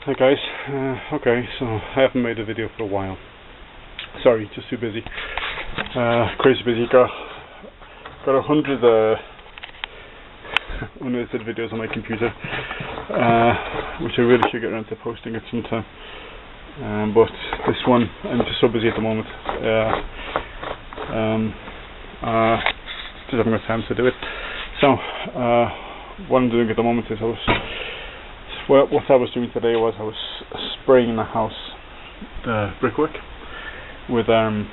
Hi guys. Okay, so I haven't made a video for a while. Sorry, just too busy. Crazy busy. Got 100 unedited videos on my computer, which I really should get around to posting at some time. But this one, I'm just so busy at the moment. Just haven't got time to do it. So what I'm doing at the moment is what I was doing today was I was spraying the house brickwork with the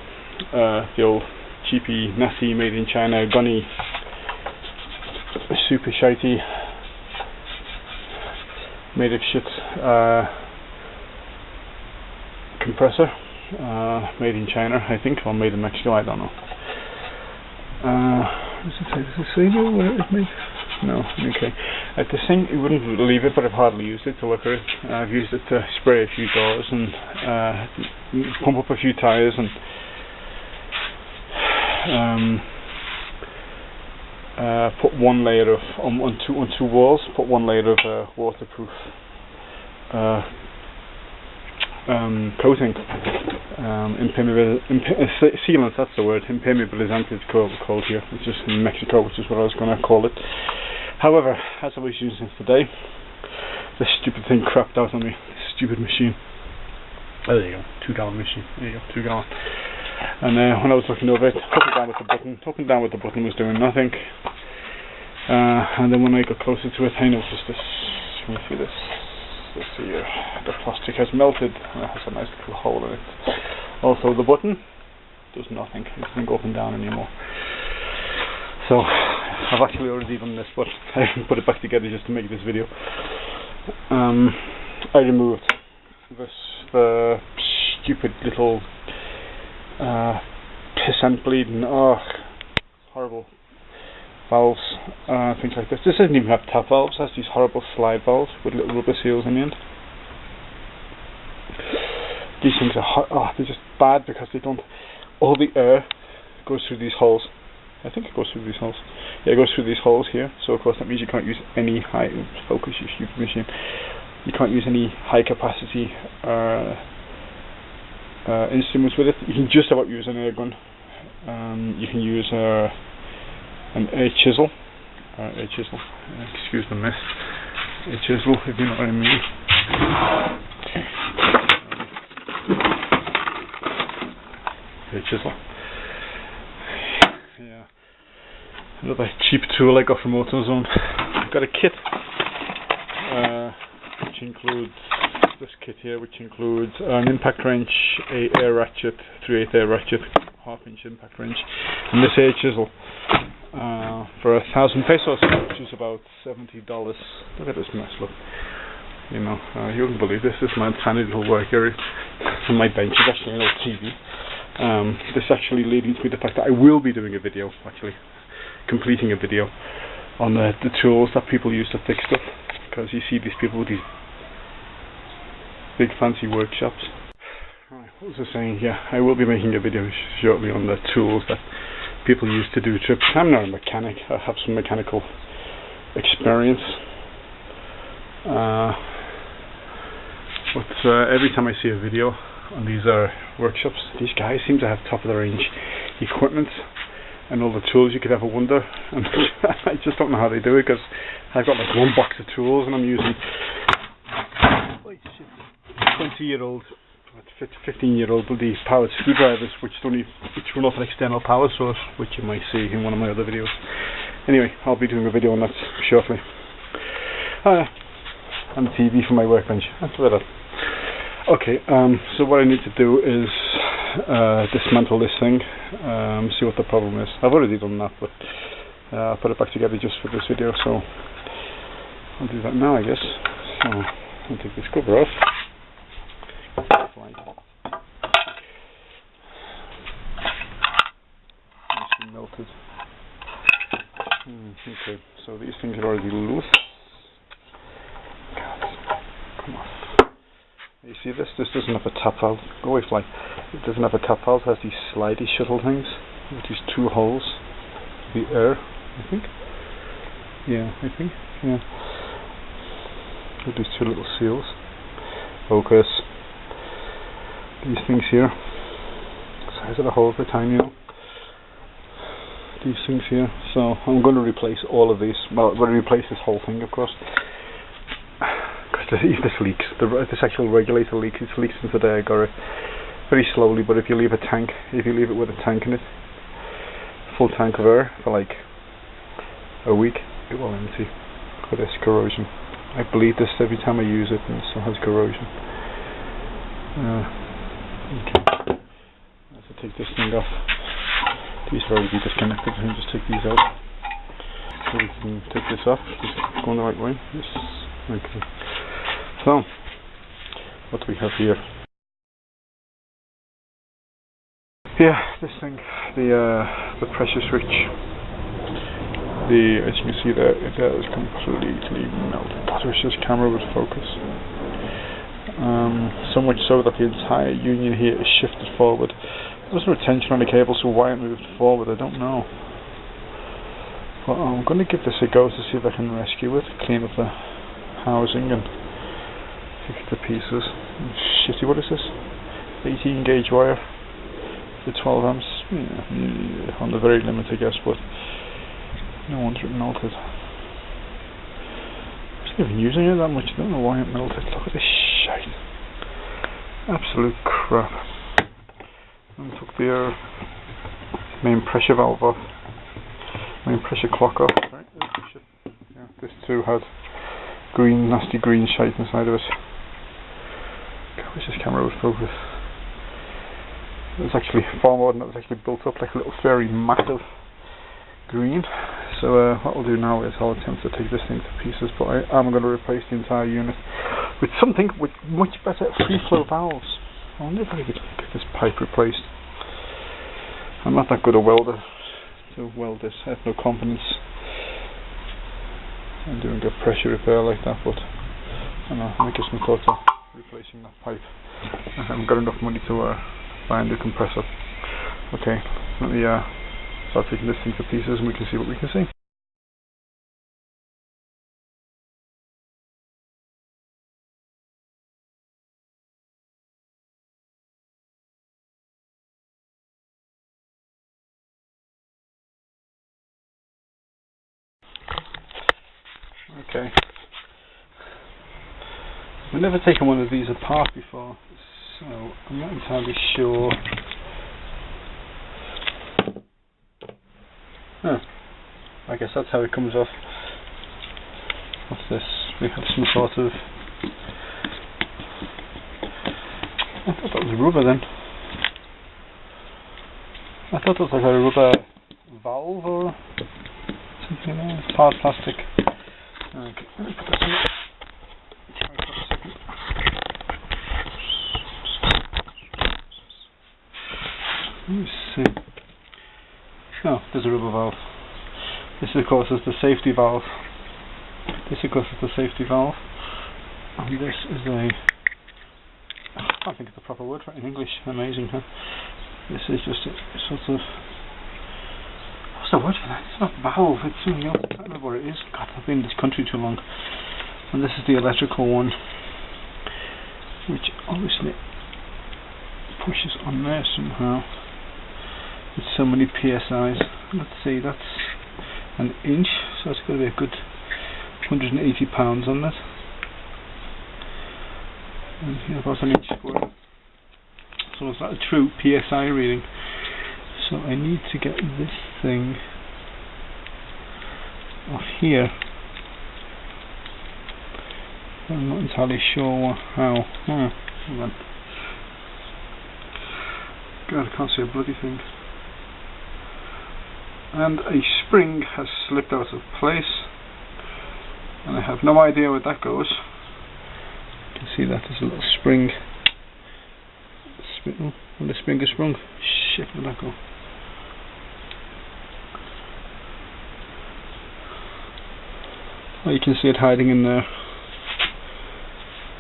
old cheapy, nasty, made in China, gunny, super shitey, made of shit compressor, made in China, I think, or made in Mexico, I don't know. Does it say this is Savior? What it made? No, okay. This thing, you wouldn't believe it, but I've hardly used it to look at it. I've used it to spray a few doors and pump up a few tires and put one layer of on two walls. Put one layer of waterproof coating, sealant. That's the word. Impermeabilizant is called here. It's just in Mexico, which is what I was going to call it. However, as I was using it today, this stupid thing crapped out on me. This stupid machine. Oh, there you go. 2-gallon machine. There you go. 2 gallon. And when I was looking over it, up and down with the button was doing nothing. And then when I got closer to it, I noticed this. Can you see this? Let's see here. The plastic has melted and it has a nice little hole in it. Also, the button does nothing. It doesn't go up and down anymore. So I've actually already done this, but I haven't put it back together just to make this video. I removed the stupid little piss and bleeding, horrible valves, things like this. This doesn't even have tap valves. It has these horrible slide valves with little rubber seals in the end. These things are they're just bad because they don't. All the air goes through these holes. I think it goes through these holes. Yeah, it goes through these holes here. So of course that means you can't use any high focus, you stupid machine. You can't use any high capacity instruments with it. You can just about use an air gun. You can use an air chisel. Excuse the mess. A chisel, if you know what I mean. A chisel. Yeah. Another cheap tool I got from AutoZone. I've got a kit, which includes this kit here, which includes an impact wrench, a air ratchet, 3/8 air ratchet, 1/2-inch impact wrench, and this air chisel for 1,000 pesos, which is about $70. Look at this mess, look. You know, you wouldn't believe this. This is my tiny little work area. And my bench is actually an old TV. This actually leading to the fact that I will be doing a video, actually completing a video on the tools that people use to fix stuff, because you see these people with these big fancy workshops. Right, what was I saying? Yeah, I will be making a video shortly on the tools that people use to do trips. I'm not a mechanic. I have some mechanical experience, but every time I see a video on these workshops, these guys seem to have top of the range equipment and all the tools you could ever wonder, and I just don't know how they do it, because I've got like one box of tools and I'm using 20-year-old, 15-year-old bloody powered screwdrivers which run off an external power source, which you might see in one of my other videos. Anyway, I'll be doing a video on that shortly. And the TV for my workbench. That's about it. Okay, so what I need to do is dismantle this thing, see what the problem is. I've already done that, but I'll put it back together just for this video, so I'll do that now, I guess. So I'll take this cover off. Nicely melted. Okay, so these things are already loose. Come on. You see this? This doesn't have a tap valve. Go away, fly. It doesn't have a tap valve. It has these slidey shuttle things with these 2 holes. The air, I think. Yeah, with these 2 little seals. focus. These things here, size of the hole for tiny, you know. These things here. So I'm going to replace all of these. Well, I'm going to replace this whole thing, of course, because this leaks. This actual regulator leaks. It leaks into there. I got it very slowly, but if you leave it with a tank in it, full tank of air for like a week, it will empty. For this corrosion, I bleed this every time I use it, and it still has corrosion. Okay, let's take this thing off. These have already been disconnected. I can just take these out. So we can take this off. Just going the right way. Yes. Okay. So, what do we have here? Yeah, this thing, the pressure switch. As you can see there, it is completely melted. I wish this camera would focus. So much so that the entire union here is shifted forward. There's no tension on the cable, so why it moved forward, I don't know. But I'm going to give this a go to see if I can rescue it, clean up the housing and fix the pieces. Shitty, what is this? 18 gauge wire for 12 amps. Yeah, on the very limit, I guess, but no wonder it melted. I wasn't even using it that much, I don't know why it melted. Look at this shite. Absolute crap. And took the main pressure valve off. Main pressure clock off. Right, yeah, this too had nasty green shite inside of it. I wish this camera would focus. It was actually far more than it was actually built up like a little very massive green. So what I'll do now is I'll attempt to take this thing to pieces, but I am going to replace the entire unit with something with much better free flow valves. I wonder if I could get this pipe replaced. I'm not that good a welder to weld this. I have no confidence in doing a pressure repair like that, but I don't know, I give some thought to replacing that pipe. I haven't got enough money to buy a new compressor. Okay, let me start taking this thing to pieces and we can see what we can see. Okay. I've never taken one of these apart before, so I'm not entirely sure. Huh. I guess that's how it comes off. What's this? We have some sort of... I thought that was rubber then. I thought that was like a rubber valve or something like that. It's hard plastic. Okay, let me put this in. Let me see. Oh, there's a rubber valve. This of course is the safety valve. And this is a... I can't think of the proper word for it in English. Amazing, huh? This is just a sort of... What's the word for that? It's not valve, it's something else. I don't know what it is. God, I've been in this country too long. And this is the electrical one, which obviously pushes on there somehow. With so many PSIs. Let's see, that's an inch, so it's going to be a good 180 pounds on that. And here about an inch square. So is that a true PSI reading? So I need to get this thing off here. I'm not entirely sure how. Hold on. God, I can't see a bloody thing. And a spring has slipped out of place, and I have no idea where that goes. You can see that there's a little spring. When the spring is sprung, shit, where'd that go? Oh, you can see it hiding in there.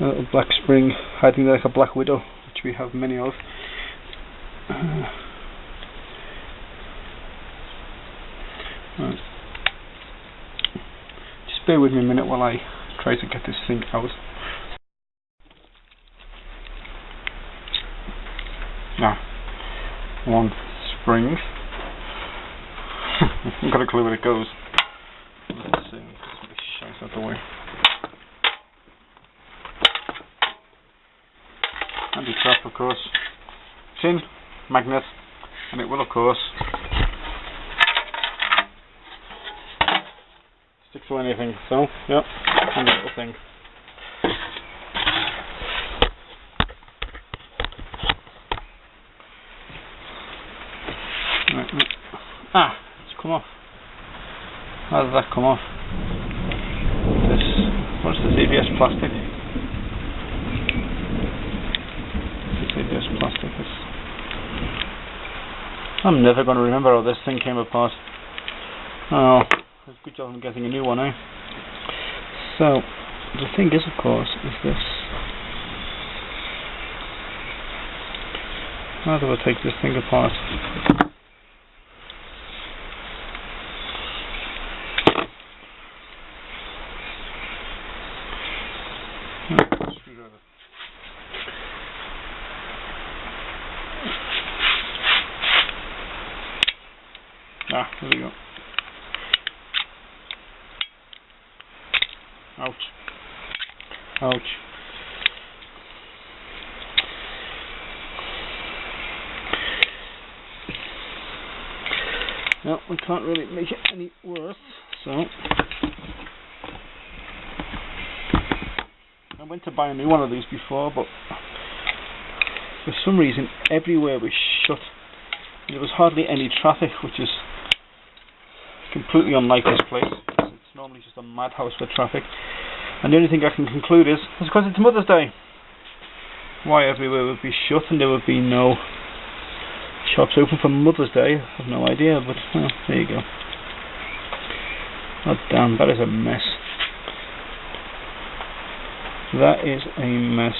A little black spring hiding there like a black widow, which we have many of. Right. Just bear with me a minute while I try to get this thing out. Now, one spring. I've got a clue where it goes. Let's see. This shines out the way. Anti-trap, of course. Tin, magnet, and it will, of course, stick to anything. So, yep, and that little thing. Ah, it's come off. How did that come off? What's this ABS plastic? This ABS plastic is... I'm never going to remember how this thing came apart. Oh, it's a good job I'm getting a new one, eh? So, the thing is, of course, is this. How do I take this thing apart? Ah, there we go. Ouch. Ouch. No, we can't really make it any worse, so I went to buy a new one of these before, but for some reason everywhere was shut. There was hardly any traffic, which is completely unlike this place. It's normally just a madhouse for traffic. And the only thing I can conclude is it's because it's Mother's Day. Why everywhere would be shut and there would be no shops open for Mother's Day, I have no idea, but well, there you go. Oh damn, that is a mess. That is a mess.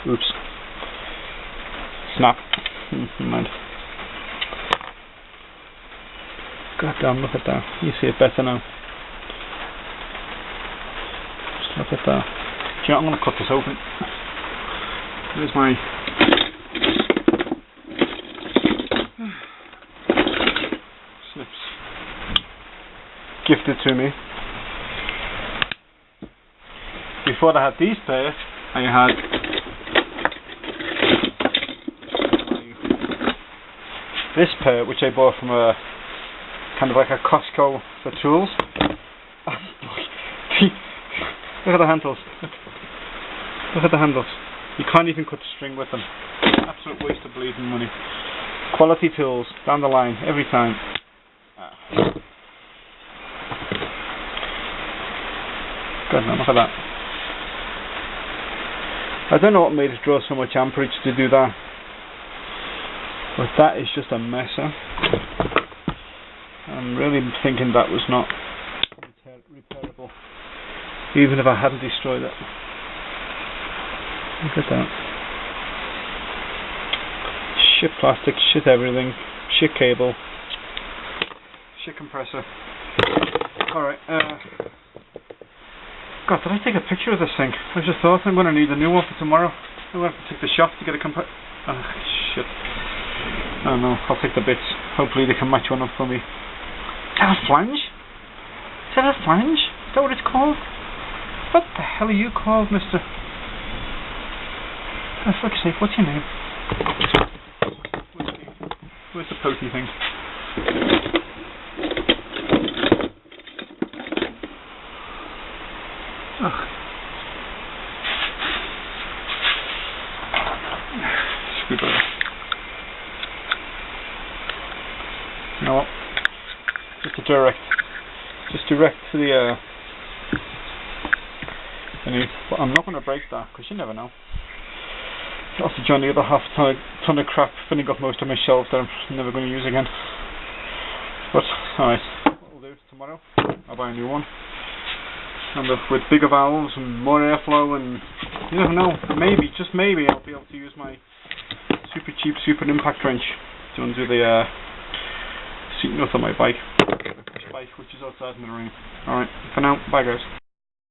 Oops. Snap. Never mind. God damn, look at that. You see it better now. Just look at that. Do you know, I'm going to cut this open. Here's my snips. Gifted to me. Before I had these pairs, I had this pair, which I bought from a kind of like a Costco for tools. Look at the handles. Look at the handles. You can't even cut string with them. Absolute waste of bleeding money. Quality tools down the line every time. God, no, look at that. I don't know what made it draw so much amperage to do that, but that is just a mess, huh? I'm really thinking that was not repairable, even if I hadn't destroyed it. Look at that. Shit plastic, shit everything, shit cable, shit compressor. Alright, God, did I take a picture of this thing? I just thought I'm going to need a new one for tomorrow. I'm going to have to take the shop to get a compressor. Oh, shit. I don't know, I'll take the bits. Hopefully they can match one up for me. Is that a flange? Is that a flange? Is that what it's called? What the hell are you called, mister? For fuck's sake, what's your name? Where's the pokey thing? Ugh. Screwdriver. You know what? Just direct to the but I'm not going to break that because you never know. I'll have to join the other half ton of crap filling up most of my shelves that I'm never going to use again. But alright, what we'll do is tomorrow I'll buy a new one. And with bigger valves and more airflow, and you never know, maybe, just maybe, I'll be able to use my super cheap super impact wrench to undo the seat nut on my bike, which is outside in the rain. Alright, for now, bye guys.